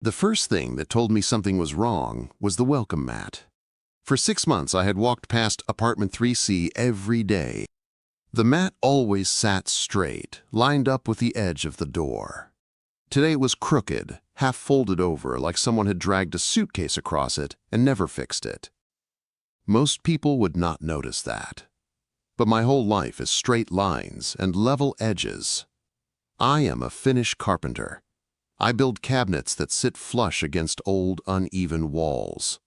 The first thing that told me something was wrong was the welcome mat. For 6 months, I had walked past apartment 3C every day. The mat always sat straight, lined up with the edge of the door. Today it was crooked, half folded over like someone had dragged a suitcase across it and never fixed it. Most people would not notice that. But my whole life is straight lines and level edges. I am a Finnish carpenter. I build cabinets that sit flush against old, uneven walls.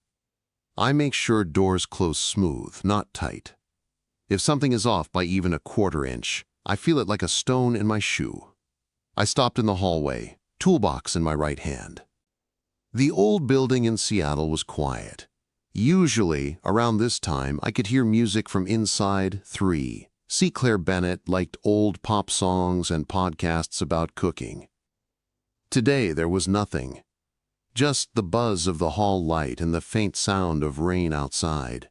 I make sure doors close smooth, not tight. If something is off by even a quarter inch, I feel it like a stone in my shoe. I stopped in the hallway, toolbox in my right hand. The old building in Seattle was quiet. Usually, around this time, I could hear music from inside 3. C. Claire Bennett liked old pop songs and podcasts about cooking. Today, there was nothing. Just the buzz of the hall light and the faint sound of rain outside.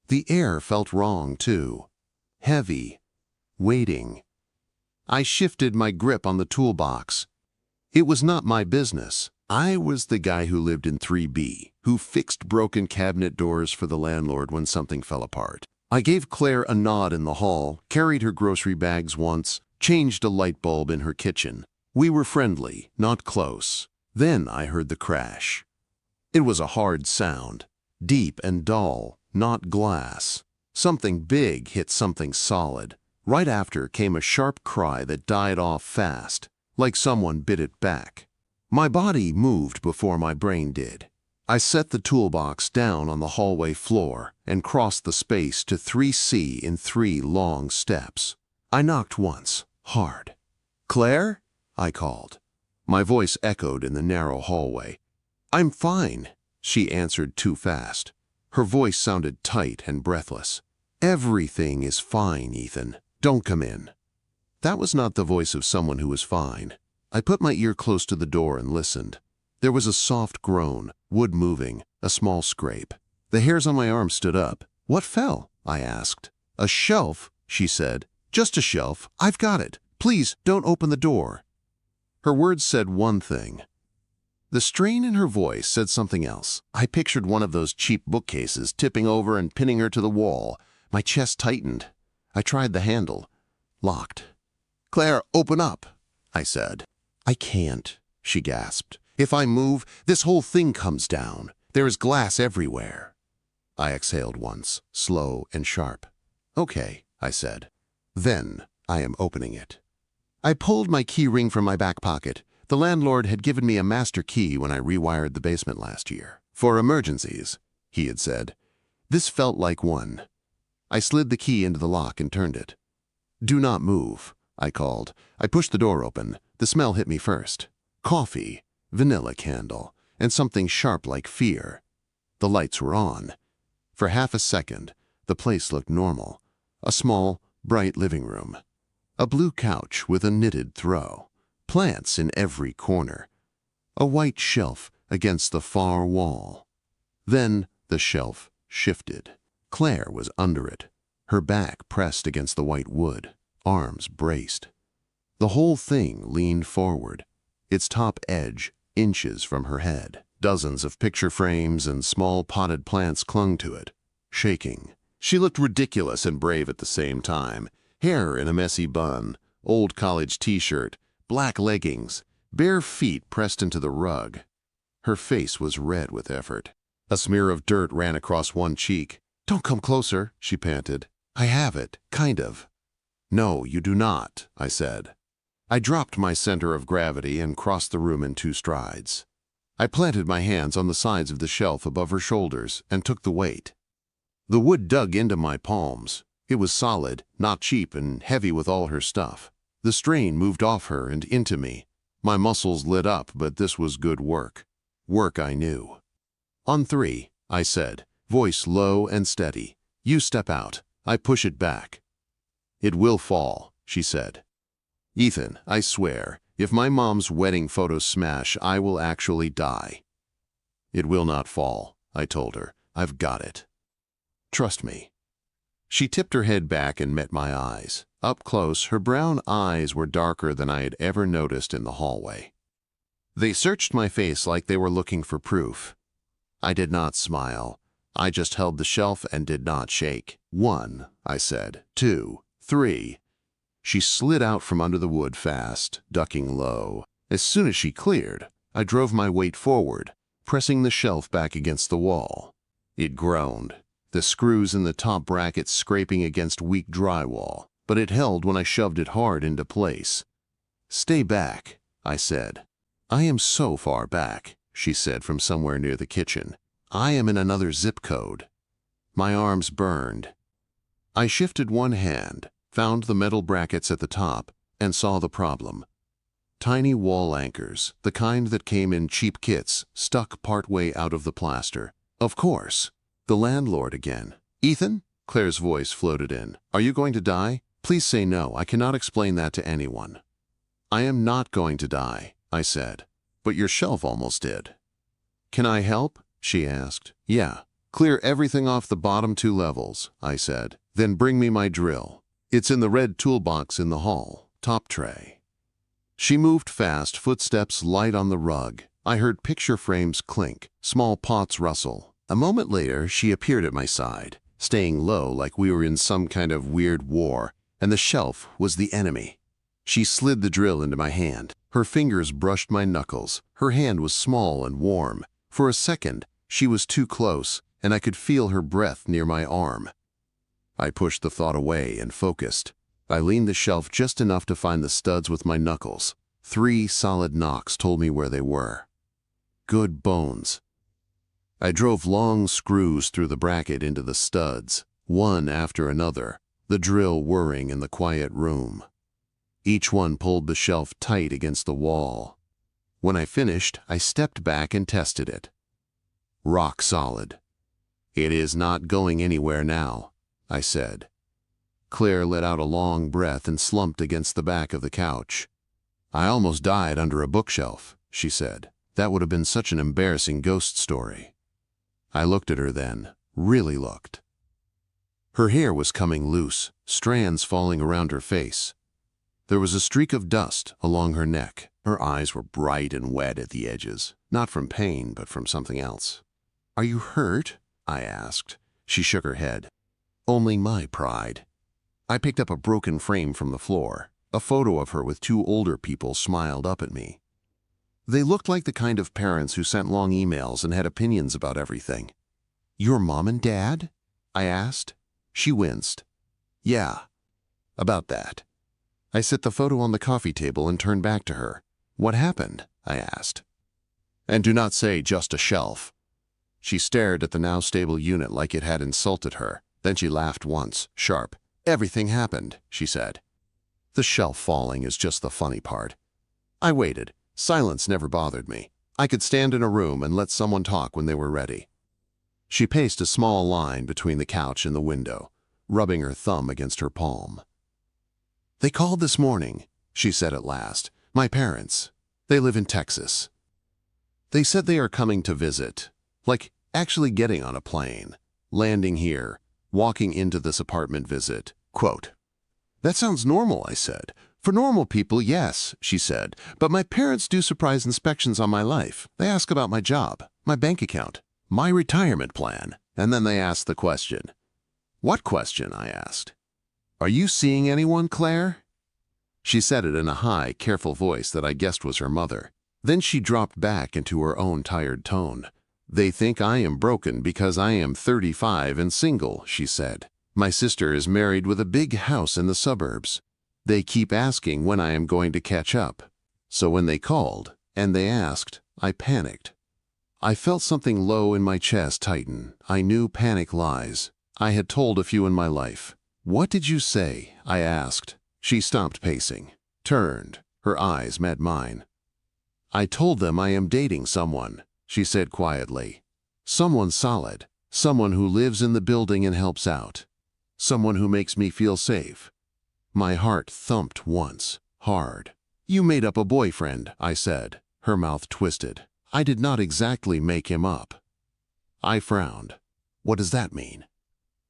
The air felt wrong, too. Heavy. Waiting. I shifted my grip on the toolbox. It was not my business. I was the guy who lived in 3B, who fixed broken cabinet doors for the landlord when something fell apart. I gave Claire a nod in the hall, carried her grocery bags once, changed a light bulb in her kitchen. We were friendly, not close. Then I heard the crash. It was a hard sound, deep and dull, not glass. Something big hit something solid. Right after came a sharp cry that died off fast, like someone bit it back. My body moved before my brain did. I set the toolbox down on the hallway floor and crossed the space to 3C in 3 long steps. I knocked once, hard. "Claire?" I called. My voice echoed in the narrow hallway. "I'm fine," she answered too fast. Her voice sounded tight and breathless. "Everything is fine, Ethan. Don't come in." That was not the voice of someone who was fine. I put my ear close to the door and listened. There was a soft groan, wood moving, a small scrape. The hairs on my arm stood up. "What fell?" I asked. "A shelf," she said. "Just a shelf. I've got it. Please don't open the door." Her words said one thing. The strain in her voice said something else. I pictured one of those cheap bookcases tipping over and pinning her to the wall. My chest tightened. I tried the handle. Locked. "Claire, open up," I said. "I can't," she gasped. "If I move, this whole thing comes down. There is glass everywhere." I exhaled once, slow and sharp. "Okay," I said. "Then I am opening it." I pulled my key ring from my back pocket. The landlord had given me a master key when I rewired the basement last year. "For emergencies," he had said. This felt like one. I slid the key into the lock and turned it. "Do not move," I called. I pushed the door open. The smell hit me first. Coffee, vanilla candle, and something sharp like fear. The lights were on. For half a second, the place looked normal. A small, bright living room. A blue couch with a knitted throw. Plants in every corner. A white shelf against the far wall. Then the shelf shifted. Claire was under it, her back pressed against the white wood, arms braced. The whole thing leaned forward, its top edge inches from her head. Dozens of picture frames and small potted plants clung to it, shaking. She looked ridiculous and brave at the same time. Hair in a messy bun, old college t-shirt, black leggings, bare feet pressed into the rug. Her face was red with effort. A smear of dirt ran across one cheek. "Don't come closer," she panted. "I have it, kind of." "No, you do not," I said. I dropped my center of gravity and crossed the room in 2 strides. I planted my hands on the sides of the shelf above her shoulders and took the weight. The wood dug into my palms. It was solid, not cheap, and heavy with all her stuff. The strain moved off her and into me. My muscles lit up, but this was good work. Work I knew. "On 3, I said, voice low and steady. "You step out. I push it back." "It will fall," she said. "Ethan, I swear, if my mom's wedding photos smash, I will actually die." "It will not fall," I told her. "I've got it. Trust me." She tipped her head back and met my eyes. Up close, her brown eyes were darker than I had ever noticed in the hallway. They searched my face like they were looking for proof. I did not smile. I just held the shelf and did not shake. 1, I said. 2, 3. She slid out from under the wood fast, ducking low. As soon as she cleared, I drove my weight forward, pressing the shelf back against the wall. It groaned, the screws in the top brackets scraping against weak drywall, but it held when I shoved it hard into place. "Stay back," I said. "I am so far back," she said from somewhere near the kitchen. "I am in another zip code." My arms burned. I shifted one hand, found the metal brackets at the top, and saw the problem. Tiny wall anchors, the kind that came in cheap kits, stuck partway out of the plaster. Of course. The landlord again. "Ethan?" Claire's voice floated in. "Are you going to die? Please say no. I cannot explain that to anyone." "I am not going to die," I said. "But your shelf almost did." "Can I help?" she asked. "Yeah. Clear everything off the bottom 2 levels," I said. "Then bring me my drill. It's in the red toolbox in the hall, top tray." She moved fast, footsteps light on the rug. I heard picture frames clink, small pots rustle. A moment later, she appeared at my side, staying low like we were in some kind of weird war, and the shelf was the enemy. She slid the drill into my hand. Her fingers brushed my knuckles. Her hand was small and warm. For a second, she was too close, and I could feel her breath near my arm. I pushed the thought away and focused. I leaned the shelf just enough to find the studs with my knuckles. 3 solid knocks told me where they were. Good bones. I drove long screws through the bracket into the studs, one after another, the drill whirring in the quiet room. Each one pulled the shelf tight against the wall. When I finished, I stepped back and tested it. Rock solid. "It is not going anywhere now," I said. Claire let out a long breath and slumped against the back of the couch. "I almost died under a bookshelf," she said. "That would have been such an embarrassing ghost story." I looked at her then, really looked. Her hair was coming loose, strands falling around her face. There was a streak of dust along her neck. Her eyes were bright and wet at the edges, not from pain, but from something else. "Are you hurt?" I asked. She shook her head. "Only my pride." I picked up a broken frame from the floor. A photo of her with 2 older people smiled up at me. They looked like the kind of parents who sent long emails and had opinions about everything. "Your mom and dad?" I asked. She winced. "Yeah, about that." I set the photo on the coffee table and turned back to her. "What happened?" I asked. "And do not say just a shelf." She stared at the now stable unit like it had insulted her. Then she laughed once, sharp. "Everything happened," she said. "The shelf falling is just the funny part." I waited. Silence never bothered me. I could stand in a room and let someone talk when they were ready. She paced a small line between the couch and the window, rubbing her thumb against her palm. "They called this morning," she said at last. "My parents. They live in Texas. They said they are coming to visit, like actually getting on a plane, landing here, walking into this apartment visit." Quote, "That sounds normal," I said. "For normal people, yes," she said. "But my parents do surprise inspections on my life. They ask about my job, my bank account, my retirement plan, and then they ask the question." "What question?" I asked. "Are you seeing anyone, Claire?" She said it in a high, careful voice that I guessed was her mother. Then she dropped back into her own tired tone. "They think I am broken because I am 35 and single," she said. "My sister is married with a big house in the suburbs. They keep asking when I am going to catch up. So when they called, and they asked, I panicked." I felt something low in my chest tighten. I knew panic lies. I had told a few in my life. "What did you say?" I asked. She stopped pacing, turned. Her eyes met mine. "I told them I am dating someone," she said quietly. "Someone solid. Someone who lives in the building and helps out. Someone who makes me feel safe." My heart thumped once, hard. "You made up a boyfriend," I said. Her mouth twisted. "I did not exactly make him up." I frowned. "What does that mean?"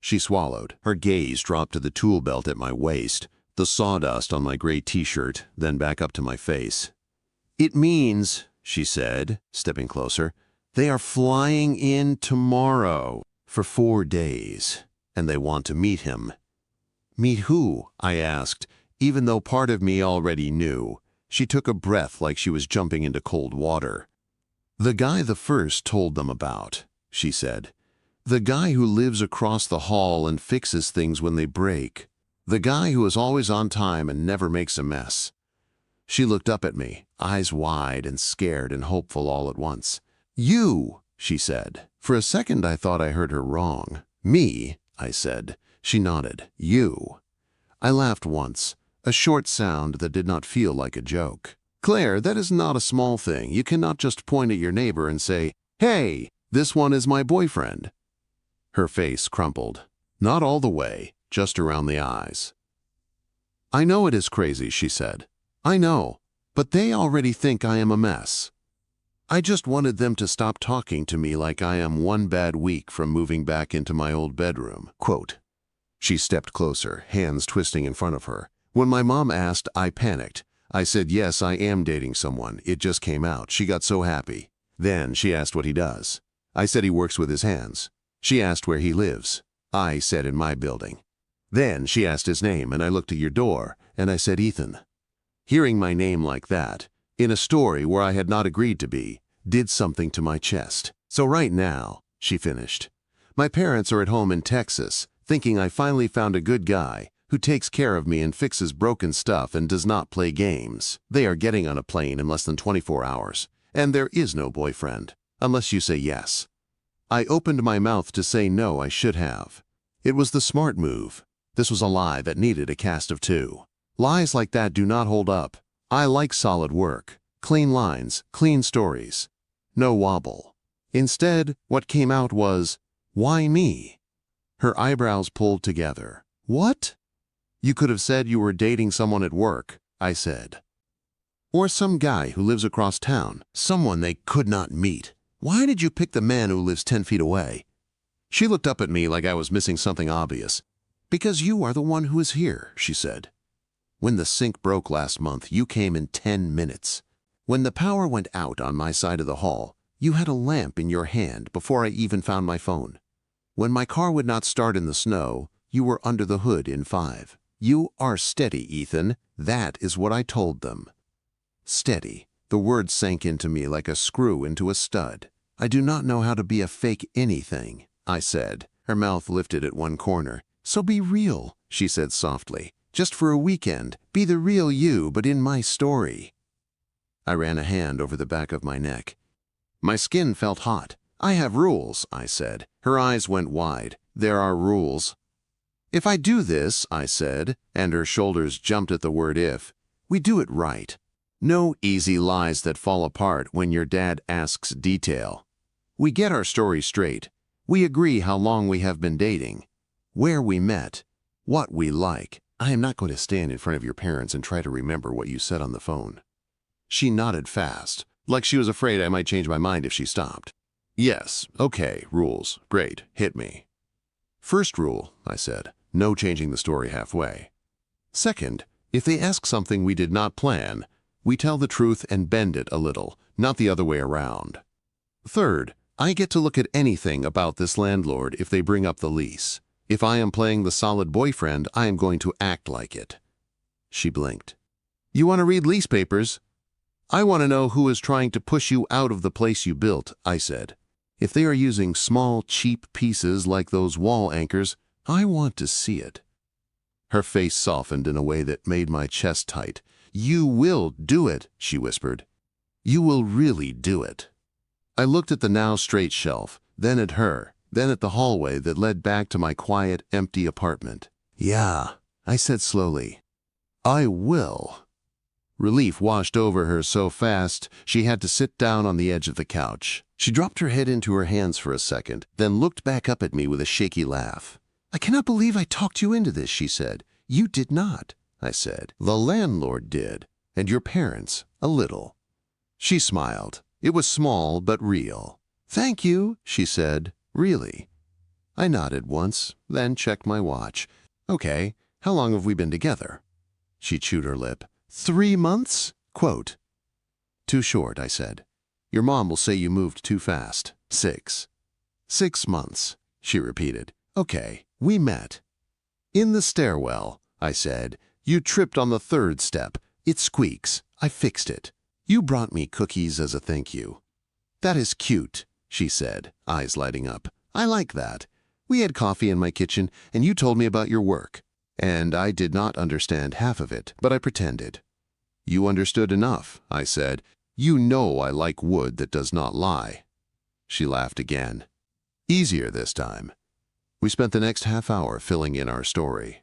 She swallowed. Her gaze dropped to the tool belt at my waist, the sawdust on my gray t-shirt, then back up to my face. "It means," she said, stepping closer. They are flying in tomorrow for 4 days, and they want to meet him. Meet who? I asked, even though part of me already knew. She took a breath like she was jumping into cold water. The guy the first told them about, she said. The guy who lives across the hall and fixes things when they break. The guy who is always on time and never makes a mess. She looked up at me, eyes wide and scared and hopeful all at once. You, she said. For a second I thought I heard her wrong. Me, I said. She nodded. You. I laughed once, a short sound that did not feel like a joke. Claire, that is not a small thing. You cannot just point at your neighbor and say, "Hey, this one is my boyfriend." Her face crumpled. Not all the way, just around the eyes. I know it is crazy, she said. I know, but they already think I am a mess. I just wanted them to stop talking to me like I am one bad week from moving back into my old bedroom. Quote. She stepped closer, hands twisting in front of her. When my mom asked, I panicked. I said, yes, I am dating someone. It just came out. She got so happy. Then she asked what he does. I said he works with his hands. She asked where he lives. I said in my building. Then she asked his name, and I looked at your door, and I said Ethan. Hearing my name like that, in a story where I had not agreed to be, did something to my chest. So right now, she finished, my parents are at home in Texas, thinking I finally found a good guy who takes care of me and fixes broken stuff and does not play games. They are getting on a plane in less than 24 hours, and there is no boyfriend, unless you say yes. I opened my mouth to say no, I should have. It was the smart move. This was a lie that needed a cast of 2. Lies like that do not hold up. I like solid work, clean lines, clean stories. No wobble. Instead, what came out was, why me? Her eyebrows pulled together. What? You could have said you were dating someone at work, I said. Or some guy who lives across town, someone they could not meet. Why did you pick the man who lives 10 feet away? She looked up at me like I was missing something obvious. Because you are the one who is here, she said. When the sink broke last month, you came in 10 minutes. When the power went out on my side of the hall, you had a lamp in your hand before I even found my phone. When my car would not start in the snow, you were under the hood in 5. You are steady, Ethan. That is what I told them. Steady. The word sank into me like a screw into a stud. I do not know how to be a fake anything, I said. Her mouth lifted at one corner. So be real, she said softly. Just for a weekend. Be the real you, but in my story. I ran a hand over the back of my neck. My skin felt hot. I have rules, I said. Her eyes went wide. There are rules. If I do this, I said, and her shoulders jumped at the word if, we do it right. No easy lies that fall apart when your dad asks detail. We get our story straight. We agree how long we have been dating, where we met, what we like. I am not going to stand in front of your parents and try to remember what you said on the phone. She nodded fast, like she was afraid I might change my mind if she stopped. Yes, okay, rules. Great, hit me. First rule, I said, no changing the story halfway. Second, if they ask something we did not plan, we tell the truth and bend it a little, not the other way around. Third, I get to look at anything about this landlord if they bring up the lease. If I am playing the solid boyfriend, I am going to act like it. She blinked. You want to read lease papers? I want to know who is trying to push you out of the place you built, I said. If they are using small, cheap pieces like those wall anchors, I want to see it. Her face softened in a way that made my chest tight. You will do it, she whispered. You will really do it. I looked at the now straight shelf, then at her, then at the hallway that led back to my quiet, empty apartment. Yeah, I said slowly. I will. Relief washed over her so fast she had to sit down on the edge of the couch. She dropped her head into her hands for a second, then looked back up at me with a shaky laugh. I cannot believe I talked you into this, she said. You did not, I said. The landlord did, and your parents, a little. She smiled. It was small but real. Thank you, she said. Really? I nodded once, then checked my watch. Okay, how long have we been together? She chewed her lip. 3 months? Quote. Too short, I said. Your mom will say you moved too fast. 6 months, she repeated. Okay, we met. In the stairwell, I said. You tripped on the third step. It squeaks. I fixed it. You brought me cookies as a thank you. That is cute, she said, eyes lighting up. I like that. We had coffee in my kitchen, and you told me about your work. And I did not understand half of it, but I pretended. You understood enough, I said. You know I like wood that does not lie. She laughed again. Easier this time. We spent the next half hour filling in our story.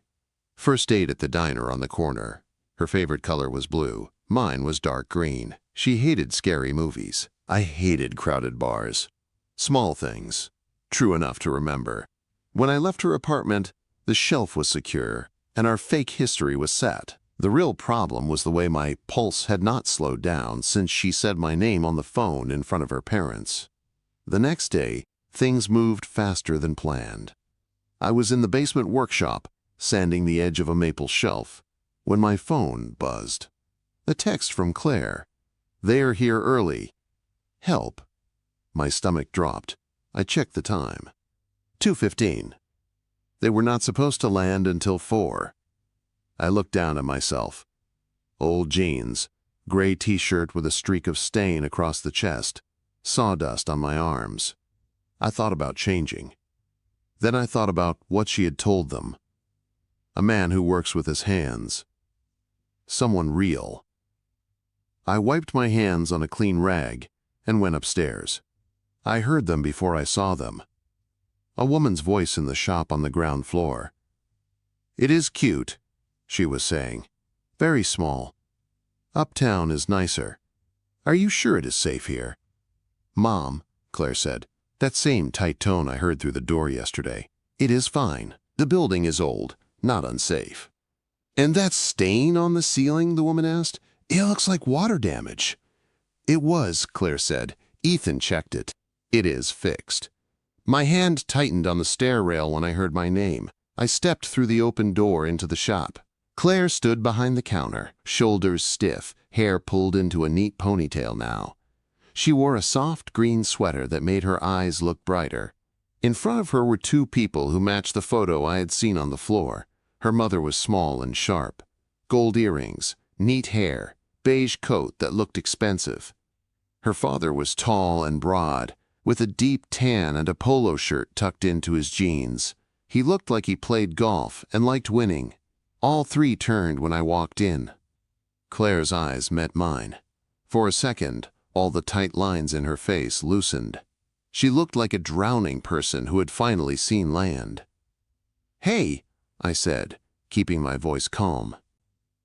First date at the diner on the corner. Her favorite color was blue. Mine was dark green. She hated scary movies. I hated crowded bars. Small things. True enough to remember. When I left her apartment, the shelf was secure, and our fake history was set. The real problem was the way my pulse had not slowed down since she said my name on the phone in front of her parents. The next day, things moved faster than planned. I was in the basement workshop, sanding the edge of a maple shelf, when my phone buzzed. A text from Claire. They're here early. Help. My stomach dropped. I checked the time. 2:15. They were not supposed to land until 4. I looked down at myself. Old jeans, gray t-shirt with a streak of stain across the chest, sawdust on my arms. I thought about changing. Then I thought about what she had told them. A man who works with his hands. Someone real. I wiped my hands on a clean rag and went upstairs. I heard them before I saw them. A woman's voice in the shop on the ground floor. It is cute, she was saying. Very small. Uptown is nicer. Are you sure it is safe here? Mom, Claire said. That same tight tone I heard through the door yesterday. It is fine. The building is old, not unsafe. And that stain on the ceiling, the woman asked? It looks like water damage. It was, Claire said. Ethan checked it. It is fixed. My hand tightened on the stair rail when I heard my name. I stepped through the open door into the shop. Claire stood behind the counter, shoulders stiff, hair pulled into a neat ponytail now. She wore a soft green sweater that made her eyes look brighter. In front of her were 2 people who matched the photo I had seen on the floor. Her mother was small and sharp. Gold earrings, neat hair, beige coat that looked expensive. Her father was tall and broad, with a deep tan and a polo shirt tucked into his jeans. He looked like he played golf and liked winning. All 3 turned when I walked in. Claire's eyes met mine. For a second, all the tight lines in her face loosened. She looked like a drowning person who had finally seen land. Hey, I said, keeping my voice calm.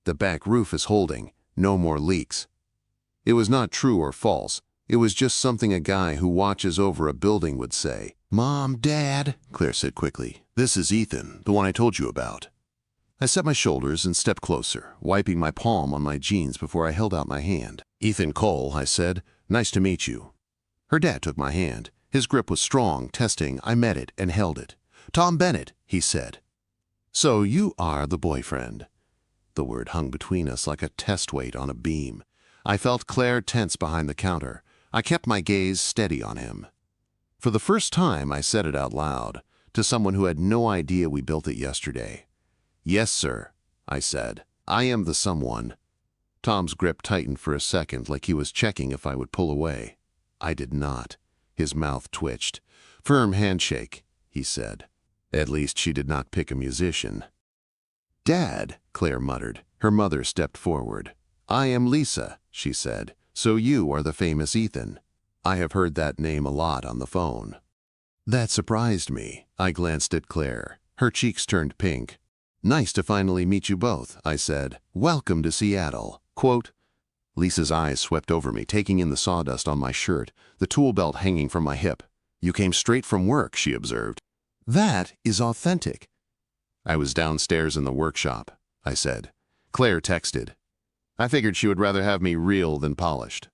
The back roof is holding. No more leaks. It was not true or false. It was just something a guy who watches over a building would say. Mom, Dad, Claire said quickly. This is Ethan, the one I told you about. I set my shoulders and stepped closer, wiping my palm on my jeans before I held out my hand. Ethan Cole, I said. Nice to meet you. Her dad took my hand. His grip was strong, testing. I met it and held it. Tom Bennett, he said. So you are the boyfriend. The word hung between us like a test weight on a beam. I felt Claire tense behind the counter. I kept my gaze steady on him. For the first time, I said it out loud, to someone who had no idea we built it yesterday. Yes, sir, I said. I am the someone. Tom's grip tightened for a second like he was checking if I would pull away. I did not. His mouth twitched. Firm handshake, he said. At least she did not pick a musician. Dad, Claire muttered. Her mother stepped forward. I am Lisa, she said. So you are the famous Ethan. I have heard that name a lot on the phone. That surprised me. I glanced at Claire. Her cheeks turned pink. Nice to finally meet you both, I said. Welcome to Seattle. Quote. Lisa's eyes swept over me, taking in the sawdust on my shirt, the tool belt hanging from my hip. You came straight from work, she observed. That is authentic. I was downstairs in the workshop, I said. Claire texted. I figured she would rather have me real than polished.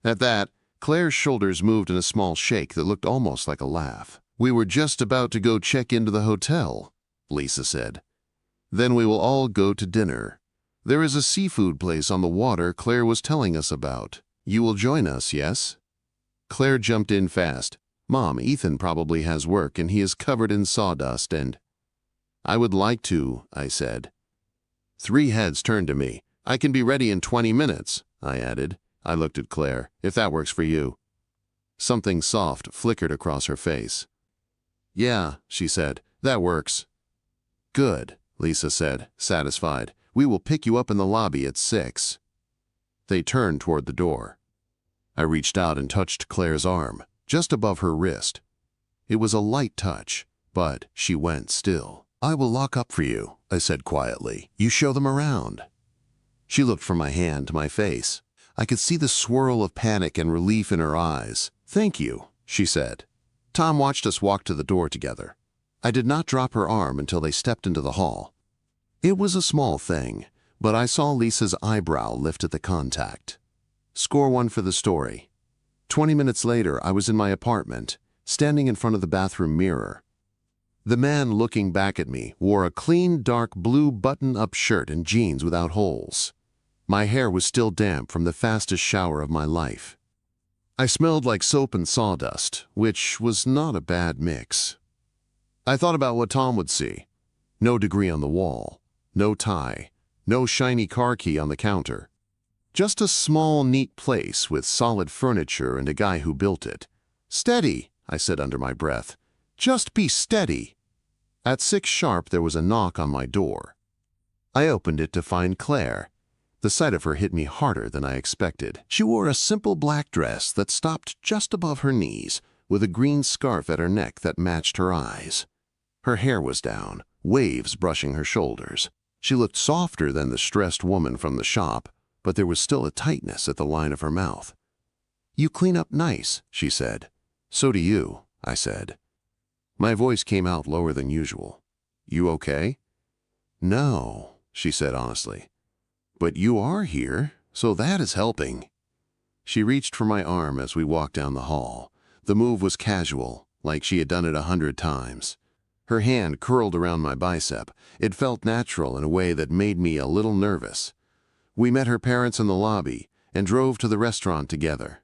At that, Claire's shoulders moved in a small shake that looked almost like a laugh. We were just about to go check into the hotel, Lisa said. Then we will all go to dinner. There is a seafood place on the water Claire was telling us about. You will join us, yes? Claire jumped in fast. "Mom, Ethan probably has work and he is covered in sawdust and—" "I would like to," I said. 3 heads turned to me. "I can be ready in 20 minutes, I added. I looked at Claire. "If that works for you." Something soft flickered across her face. "Yeah," she said, "that works." "Good," Lisa said, satisfied. "We will pick you up in the lobby at 6. They turned toward the door. I reached out and touched Claire's arm, just above her wrist. It was a light touch, but she went still. "I will lock up for you," I said quietly. "You show them around." She looked from my hand to my face. I could see the swirl of panic and relief in her eyes. "Thank you," she said. Tom watched us walk to the door together. I did not drop her arm until they stepped into the hall. It was a small thing, but I saw Lisa's eyebrow lift at the contact. Score 1 for the story. 20 minutes later, I was in my apartment, standing in front of the bathroom mirror. The man looking back at me wore a clean, dark blue button-up shirt and jeans without holes. My hair was still damp from the fastest shower of my life. I smelled like soap and sawdust, which was not a bad mix. I thought about what Tom would see. No degree on the wall, no tie, no shiny car key on the counter. Just a small, neat place with solid furniture and a guy who built it. "Steady," I said under my breath. "Just be steady." At 6 sharp, there was a knock on my door. I opened it to find Claire. The sight of her hit me harder than I expected. She wore a simple black dress that stopped just above her knees, with a green scarf at her neck that matched her eyes. Her hair was down, waves brushing her shoulders. She looked softer than the stressed woman from the shop, but there was still a tightness at the line of her mouth. "You clean up nice," she said. "So do you," I said. My voice came out lower than usual. "You okay?" "No," she said honestly. "But you are here, so that is helping." She reached for my arm as we walked down the hall. The move was casual, like she had done it 100 times. Her hand curled around my bicep. It felt natural in a way that made me a little nervous. We met her parents in the lobby and drove to the restaurant together.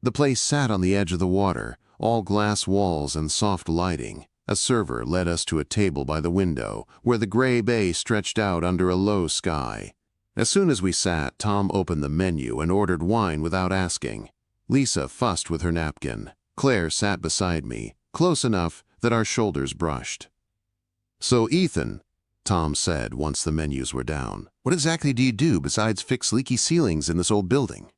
The place sat on the edge of the water, all glass walls and soft lighting. A server led us to a table by the window, where the gray bay stretched out under a low sky. As soon as we sat, Tom opened the menu and ordered wine without asking. Lisa fussed with her napkin. Claire sat beside me, close enough that our shoulders brushed. "So, Ethan," Tom said once the menus were down, "what exactly do you do besides fix leaky ceilings in this old building?"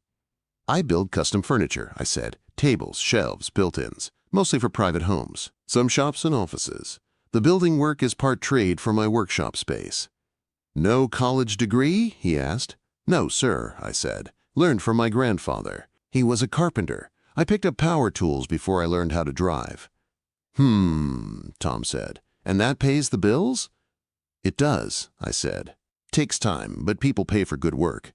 "I build custom furniture," I said. "Tables, shelves, built-ins, mostly for private homes. Some shops and offices. The building work is part trade for my workshop space." "No college degree?" he asked. "No, sir," I said. "Learned from my grandfather. He was a carpenter. I picked up power tools before I learned how to drive." Tom said. "And that pays the bills?" "It does," I said. "Takes time, but people pay for good work."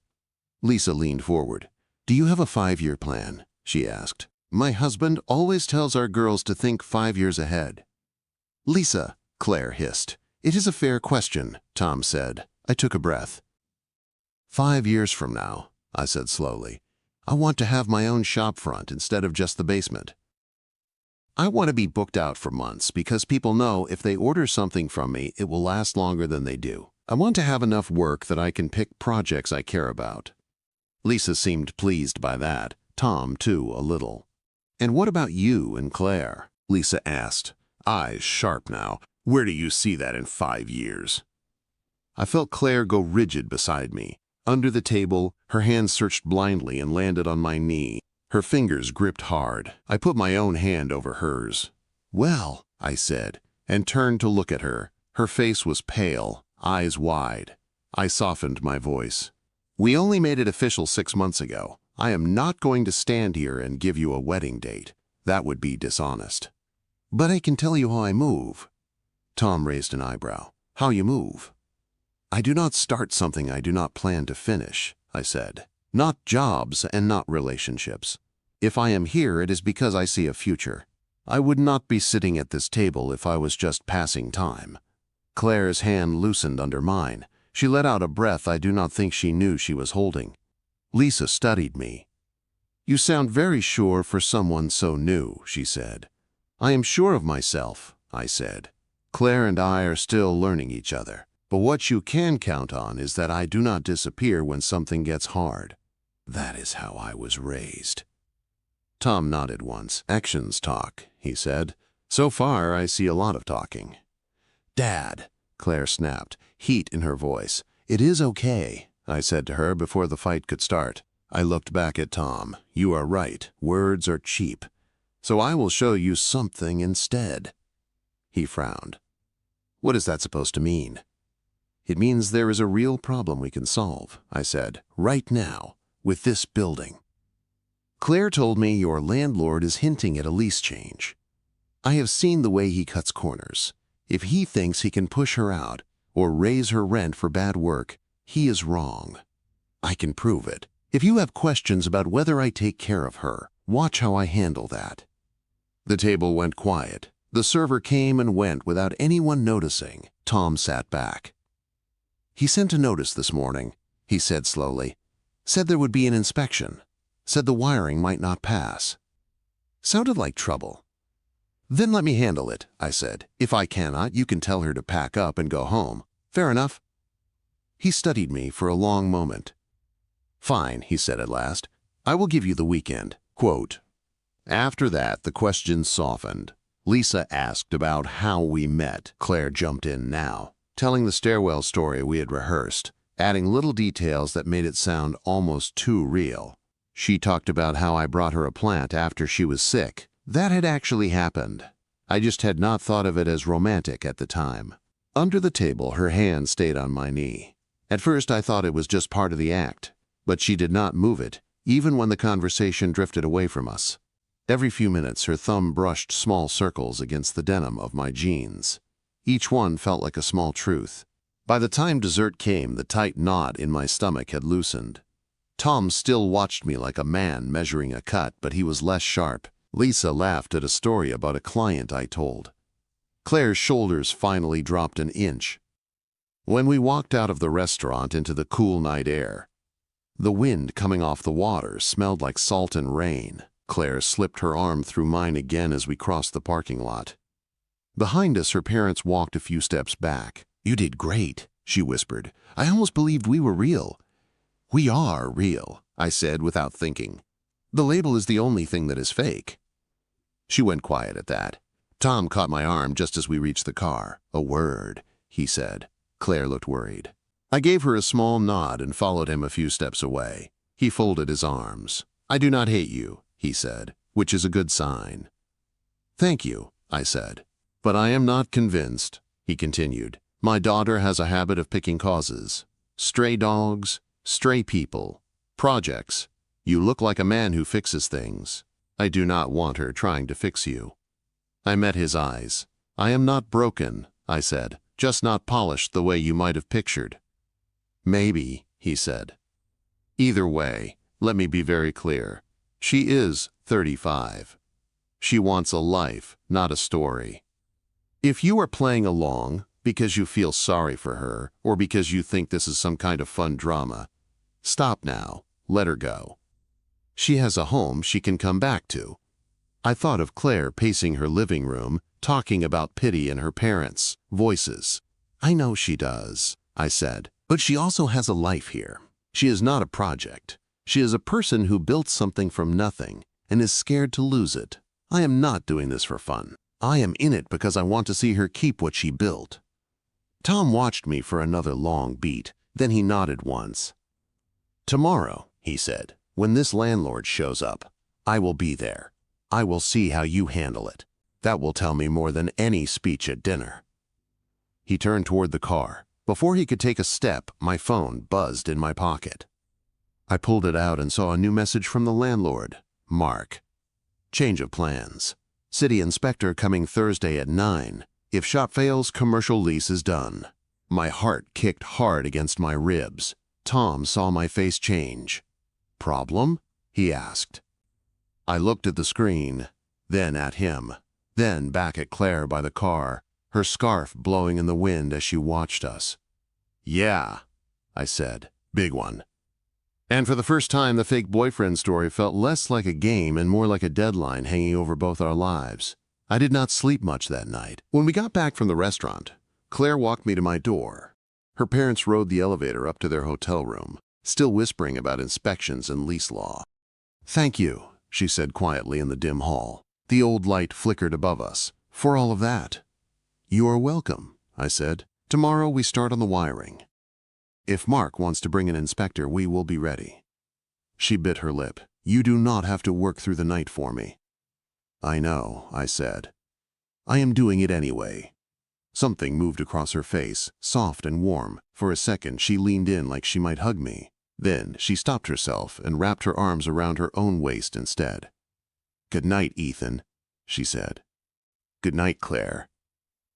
Lisa leaned forward. "Do you have a 5-year plan?" she asked. "My husband always tells our girls to think 5 years ahead." "Lisa," Claire hissed. "It is a fair question," Tom said. I took a breath. 5 years from now," I said slowly, "I want to have my own shop front instead of just the basement. I want to be booked out for months because people know if they order something from me, it will last longer than they do. I want to have enough work that I can pick projects I care about." Lisa seemed pleased by that. Tom, too, a little. "And what about you and Claire?" Lisa asked, eyes sharp now. "Where do you see that in 5 years?" I felt Claire go rigid beside me. Under the table, her hand searched blindly and landed on my knee. Her fingers gripped hard. I put my own hand over hers. "Well," I said, and turned to look at her. Her face was pale, eyes wide. I softened my voice. "We only made it official 6 months ago. I am not going to stand here and give you a wedding date. That would be dishonest." "But I can tell you how I move." Tom raised an eyebrow. "How you move?" "I do not start something I do not plan to finish," I said. "Not jobs and not relationships. If I am here, it is because I see a future. I would not be sitting at this table if I was just passing time." Claire's hand loosened under mine. She let out a breath I do not think she knew she was holding. Lisa studied me. You sound very sure for someone so new, she said. I am sure of myself, I said. Claire and I are still learning each other. But what you can count on is that I do not disappear when something gets hard. That is how I was raised. Tom nodded once. Actions talk, he said. So far, I see a lot of talking. Dad, Claire snapped, heat in her voice. It is okay, I said to her before the fight could start. I looked back at Tom. You are right. Words are cheap. So I will show you something instead. He frowned. What is that supposed to mean? It means there is a real problem we can solve, I said, right now, with this building. Claire told me your landlord is hinting at a lease change. I have seen the way he cuts corners. If he thinks he can push her out or raise her rent for bad work, he is wrong. I can prove it. If you have questions about whether I take care of her, watch how I handle that. The table went quiet. The server came and went without anyone noticing. Tom sat back. He sent a notice this morning, he said slowly. Said there would be an inspection. Said the wiring might not pass. Sounded like trouble. Then let me handle it, I said. If I cannot, you can tell her to pack up and go home. Fair enough? He studied me for a long moment. Fine, he said at last. I will give you the weekend. Quote. After that, the questions softened. Lisa asked about how we met. Claire jumped in now, telling the stairwell story we had rehearsed, adding little details that made it sound almost too real. She talked about how I brought her a plant after she was sick. That had actually happened. I just had not thought of it as romantic at the time. Under the table, her hand stayed on my knee. At first, I thought it was just part of the act, but she did not move it, even when the conversation drifted away from us. Every few minutes, her thumb brushed small circles against the denim of my jeans. Each one felt like a small truth. By the time dessert came, the tight knot in my stomach had loosened. Tom still watched me like a man measuring a cut, but he was less sharp. Lisa laughed at a story about a client I told. Claire's shoulders finally dropped an inch. When we walked out of the restaurant into the cool night air, the wind coming off the water smelled like salt and rain. Claire slipped her arm through mine again as we crossed the parking lot. Behind us, her parents walked a few steps back. You did great, she whispered. I almost believed we were real. We are real, I said without thinking. The label is the only thing that is fake. She went quiet at that. Tom caught my arm just as we reached the car. A word, he said. Claire looked worried. I gave her a small nod and followed him a few steps away. He folded his arms. I do not hate you, he said, which is a good sign. Thank you, I said. But I am not convinced, he continued. My daughter has a habit of picking causes. Stray dogs, stray people, projects. You look like a man who fixes things. I do not want her trying to fix you. I met his eyes. I am not broken, I said, just not polished the way you might have pictured. Maybe, he said. Either way, let me be very clear. She is 35. She wants a life, not a story. If you are playing along because you feel sorry for her or because you think this is some kind of fun drama, stop now. Let her go. She has a home she can come back to. I thought of Claire pacing her living room, talking about pity in her parents' voices. I know she does, I said, but she also has a life here. She is not a project. She is a person who built something from nothing and is scared to lose it. I am not doing this for fun. I am in it because I want to see her keep what she built. Tom watched me for another long beat, then he nodded once. Tomorrow, he said, when this landlord shows up, I will be there. I will see how you handle it. That will tell me more than any speech at dinner. He turned toward the car. Before he could take a step, my phone buzzed in my pocket. I pulled it out and saw a new message from the landlord. Mark. Change of plans. City inspector coming Thursday at 9. If shop fails, commercial lease is done. My heart kicked hard against my ribs. Tom saw my face change. Problem? He asked. I looked at the screen, then at him, then back at Claire by the car, her scarf blowing in the wind as she watched us. Yeah, I said. Big one. And for the first time, the fake boyfriend story felt less like a game and more like a deadline hanging over both our lives. I did not sleep much that night. When we got back from the restaurant, Claire walked me to my door. Her parents rode the elevator up to their hotel room, still whispering about inspections and lease law. "Thank you," she said quietly in the dim hall. The old light flickered above us. "For all of that." "You are welcome," I said. "Tomorrow we start on the wiring. If Mark wants to bring an inspector, we will be ready." She bit her lip. "You do not have to work through the night for me." "I know," I said. "I am doing it anyway." Something moved across her face, soft and warm. For a second, she leaned in like she might hug me. Then she stopped herself and wrapped her arms around her own waist instead. "Good night, Ethan," she said. "Good night, Claire."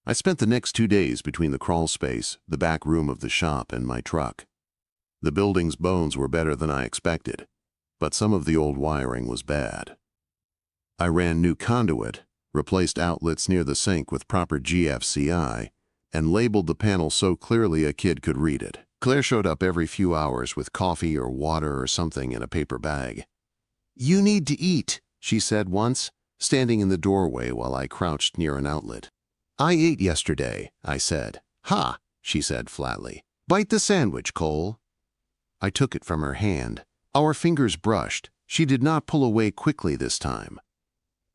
I spent the next 2 days between the crawl space, the back room of the shop, and my truck. The building's bones were better than I expected, but some of the old wiring was bad. I ran new conduit, replaced outlets near the sink with proper GFCI, and labeled the panel so clearly a kid could read it. Claire showed up every few hours with coffee or water or something in a paper bag. "You need to eat," she said once, standing in the doorway while I crouched near an outlet. "I ate yesterday," I said. "Ha," she said flatly. "Bite the sandwich, Cole." I took it from her hand. Our fingers brushed. She did not pull away quickly this time.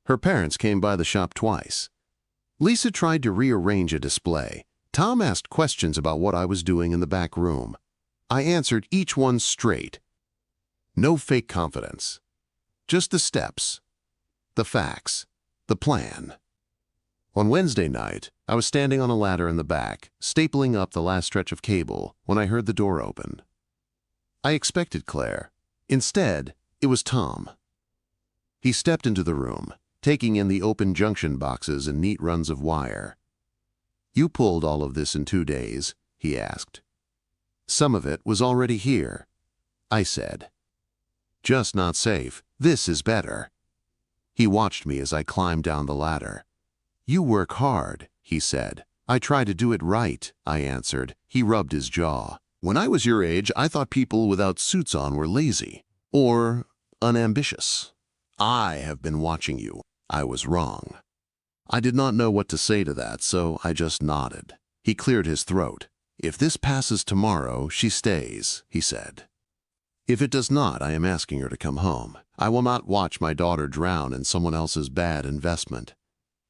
Her parents came by the shop twice. Lisa tried to rearrange a display. Tom asked questions about what I was doing in the back room. I answered each one straight. No fake confidence. Just the steps, the facts, the plan. On Wednesday night, I was standing on a ladder in the back, stapling up the last stretch of cable, when I heard the door open. I expected Claire. Instead, it was Tom. He stepped into the room, taking in the open junction boxes and neat runs of wire. "You pulled all of this in 2 days?" he asked. "Some of it was already here," I said. "Just not safe. This is better." He watched me as I climbed down the ladder. "You work hard," he said. "I try to do it right," I answered. He rubbed his jaw. "When I was your age, I thought people without suits on were lazy or unambitious. I have been watching you. I was wrong." I did not know what to say to that, so I just nodded. He cleared his throat. "If this passes tomorrow, she stays," he said. "If it does not, I am asking her to come home. I will not watch my daughter drown in someone else's bad investment."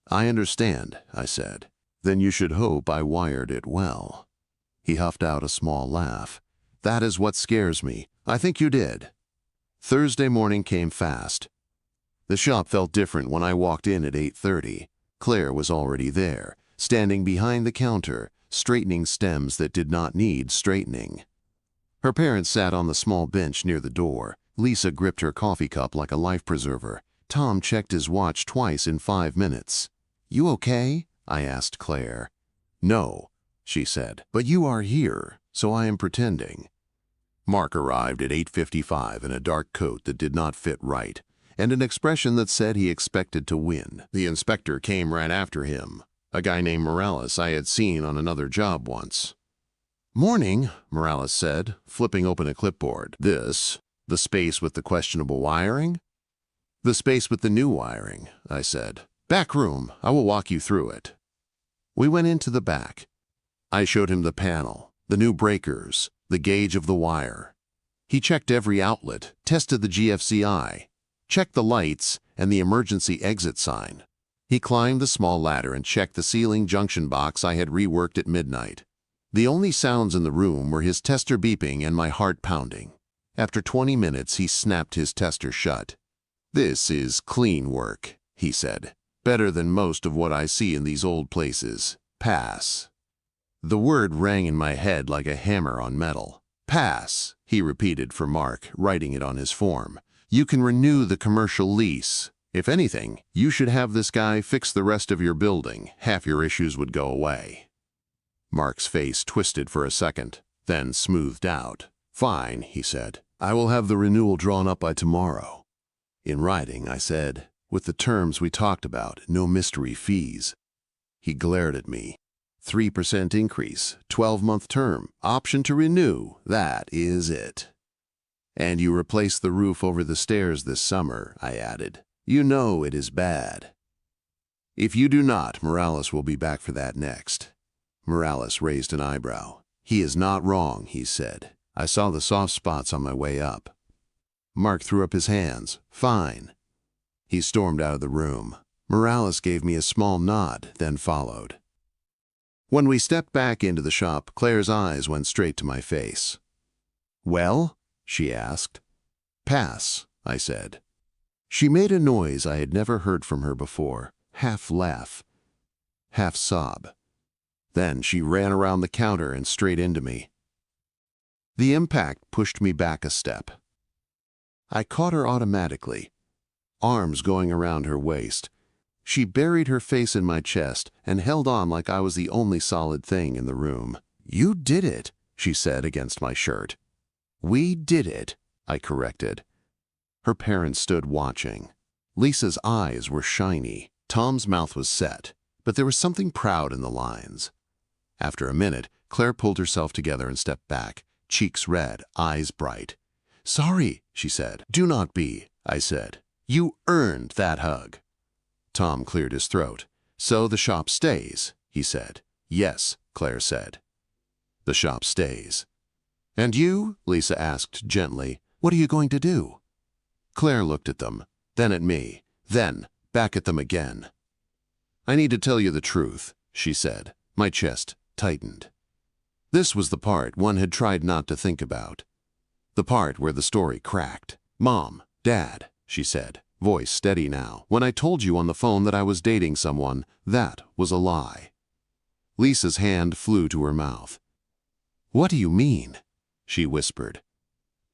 "I understand," I said. "Then you should hope I wired it well." He huffed out a small laugh. "That is what scares me. I think you did." Thursday morning came fast. The shop felt different when I walked in at 8:30. Claire was already there, standing behind the counter, straightening stems that did not need straightening. Her parents sat on the small bench near the door. Lisa gripped her coffee cup like a life preserver. Tom checked his watch twice in 5 minutes. "You okay?" I asked Claire. "No," she said, "but you are here, so I am pretending." Mark arrived at 8:55 in a dark coat that did not fit right, and an expression that said he expected to win. The inspector came right after him, a guy named Morales I had seen on another job once. "Morning," Morales said, flipping open a clipboard. "This, the space with the questionable wiring?" "The space with the new wiring," I said. "Back room, I will walk you through it." We went into the back. I showed him the panel, the new breakers, the gauge of the wire. He checked every outlet, tested the GFCI, checked the lights and the emergency exit sign. He climbed the small ladder and checked the ceiling junction box I had reworked at midnight. The only sounds in the room were his tester beeping and my heart pounding. After 20 minutes, he snapped his tester shut. "This is clean work," he said. "Better than most of what I see in these old places. Pass." The word rang in my head like a hammer on metal. "Pass," he repeated for Mark, writing it on his form. "You can renew the commercial lease. If anything, you should have this guy fix the rest of your building. Half your issues would go away." Mark's face twisted for a second, then smoothed out. "Fine," he said. "I will have the renewal drawn up by tomorrow." "In writing," I said, "with the terms we talked about, no mystery fees." He glared at me. 3% increase, 12-month term, option to renew, that is it. And you replace the roof over the stairs this summer, I added. You know it is bad. If you do not, Morales will be back for that next. Morales raised an eyebrow. He is not wrong, he said. I saw the soft spots on my way up. Mark threw up his hands. Fine. He stormed out of the room. Morales gave me a small nod, then followed. When we stepped back into the shop, Claire's eyes went straight to my face. Well? She asked. Pass, I said. She made a noise I had never heard from her before, half laugh, half sob. Then she ran around the counter and straight into me. The impact pushed me back a step. I caught her automatically, arms going around her waist. She buried her face in my chest and held on like I was the only solid thing in the room. You did it, she said against my shirt. We did it, I corrected. Her parents stood watching. Lisa's eyes were shiny. Tom's mouth was set, but there was something proud in the lines. After a minute, Claire pulled herself together and stepped back, cheeks red, eyes bright. Sorry, she said. Do not be, I said. You earned that hug. Tom cleared his throat. So the shop stays, he said. Yes, Claire said. The shop stays. And you? Lisa asked gently. What are you going to do? Claire looked at them, then at me, then back at them again. I need to tell you the truth, she said. My chest tightened. This was the part one had tried not to think about. The part where the story cracked. Mom, Dad, she said, voice steady now. When I told you on the phone that I was dating someone, that was a lie. Lisa's hand flew to her mouth. What do you mean? She whispered.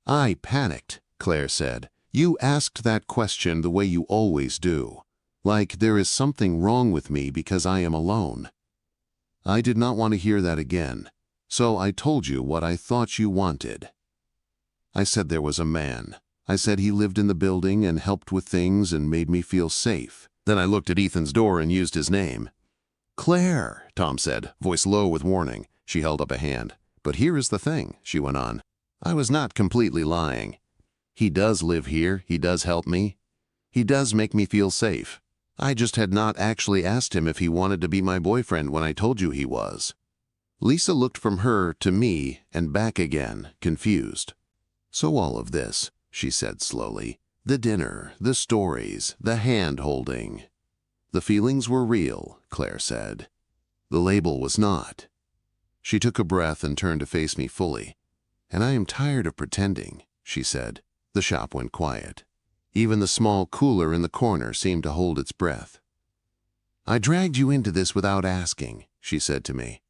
I panicked, Claire said. You asked that question the way you always do. Like there is something wrong with me because I am alone. I did not want to hear that again, so I told you what I thought you wanted. I said there was a man. I said he lived in the building and helped with things and made me feel safe. Then I looked at Ethan's door and used his name. Claire, Tom said, voice low with warning. She held up a hand. But here is the thing, she went on. I was not completely lying. He does live here. He does help me. He does make me feel safe. I just had not actually asked him if he wanted to be my boyfriend when I told you he was. Lisa looked from her to me and back again, confused. So all of this, she said slowly, the dinner, the stories, the hand-holding. The feelings were real, Claire said. The label was not. She took a breath and turned to face me fully. And I am tired of pretending, she said. The shop went quiet. Even the small cooler in the corner seemed to hold its breath. I dragged you into this without asking, she said to me.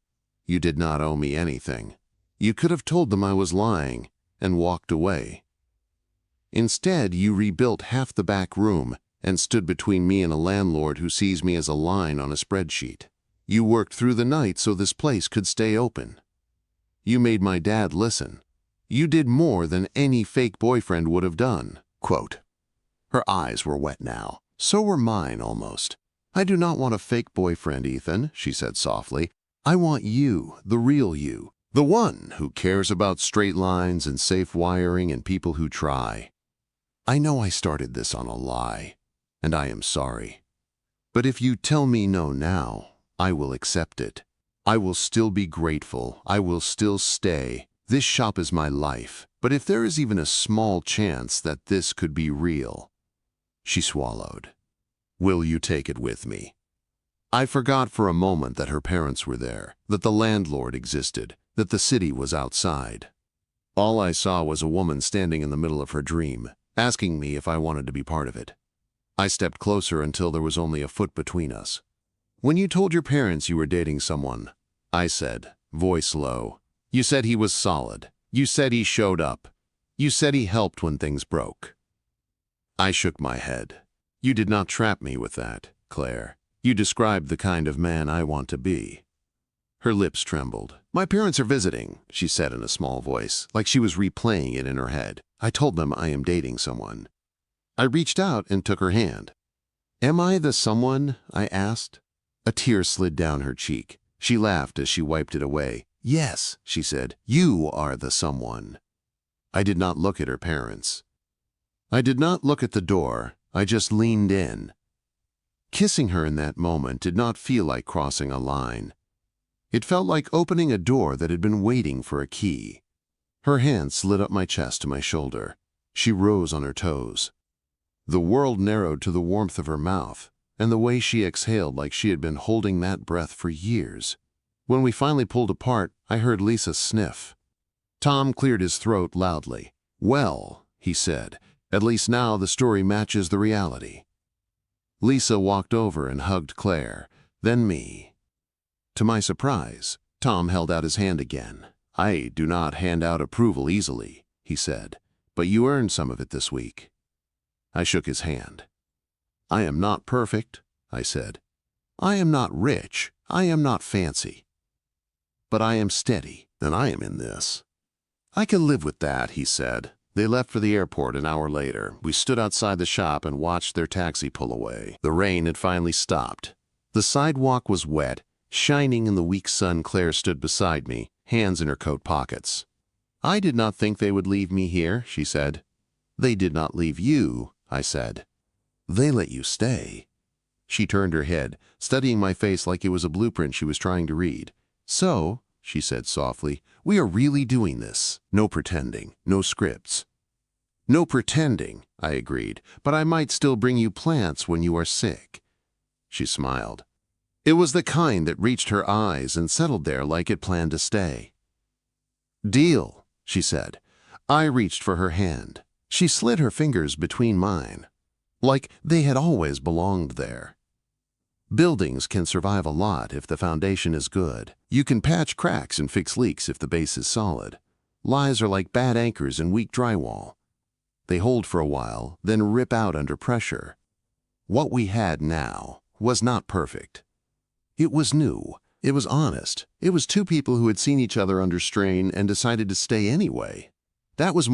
You did not owe me anything. You could have told them I was lying and walked away. Instead, you rebuilt half the back room and stood between me and a landlord who sees me as a line on a spreadsheet. You worked through the night so this place could stay open. You made my dad listen. You did more than any fake boyfriend would have done. Quote. Her eyes were wet now. So were mine almost. I do not want a fake boyfriend, Ethan, she said softly. I want you, the real you, the one who cares about straight lines and safe wiring and people who try. I know I started this on a lie, and I am sorry. But if you tell me no now, I will accept it. I will still be grateful. I will still stay. This shop is my life. But if there is even a small chance that this could be real, she swallowed. Will you take it with me? I forgot for a moment that her parents were there, that the landlord existed, that the city was outside. All I saw was a woman standing in the middle of her dream, asking me if I wanted to be part of it. I stepped closer until there was only a foot between us. When you told your parents you were dating someone, I said, voice low, you said he was solid. You said he showed up. You said he helped when things broke. I shook my head. You did not trap me with that, Claire. You described the kind of man I want to be. Her lips trembled. My parents are visiting, she said in a small voice, like she was replaying it in her head. I told them I am dating someone. I reached out and took her hand. Am I the someone? I asked. A tear slid down her cheek. She laughed as she wiped it away. Yes, she said, you are the someone. I did not look at her parents. I did not look at the door, I just leaned in. Kissing her in that moment did not feel like crossing a line. It felt like opening a door that had been waiting for a key. Her hand slid up my chest to my shoulder. She rose on her toes. The world narrowed to the warmth of her mouth, and the way she exhaled like she had been holding that breath for years. When we finally pulled apart, I heard Lisa sniff. Tom cleared his throat loudly. "Well," he said, "at least now the story matches the reality." Lisa walked over and hugged Claire, then me. To my surprise, Tom held out his hand again. "I do not hand out approval easily," he said, "but you earned some of it this week." I shook his hand. "I am not perfect," I said. "I am not rich. I am not fancy. But I am steady, and I am in this." "I can live with that," he said. They left for the airport an hour later. We stood outside the shop and watched their taxi pull away. The rain had finally stopped. The sidewalk was wet. Shining in the weak sun, Claire stood beside me, hands in her coat pockets. "I did not think they would leave me here," she said. "They did not leave you," I said. "They let you stay." She turned her head, studying my face like it was a blueprint she was trying to read. "So," she said softly, "we are really doing this. No pretending, no scripts." "No pretending," I agreed, "but I might still bring you plants when you are sick." She smiled. It was the kind that reached her eyes and settled there like it planned to stay. "Deal," she said. I reached for her hand. She slid her fingers between mine, like they had always belonged there. Buildings can survive a lot if the foundation is good. You can patch cracks and fix leaks if the base is solid. Lies are like bad anchors in weak drywall. They hold for a while, then rip out under pressure. What we had now was not perfect. It was new. It was honest. It was two people who had seen each other under strain and decided to stay anyway. That was more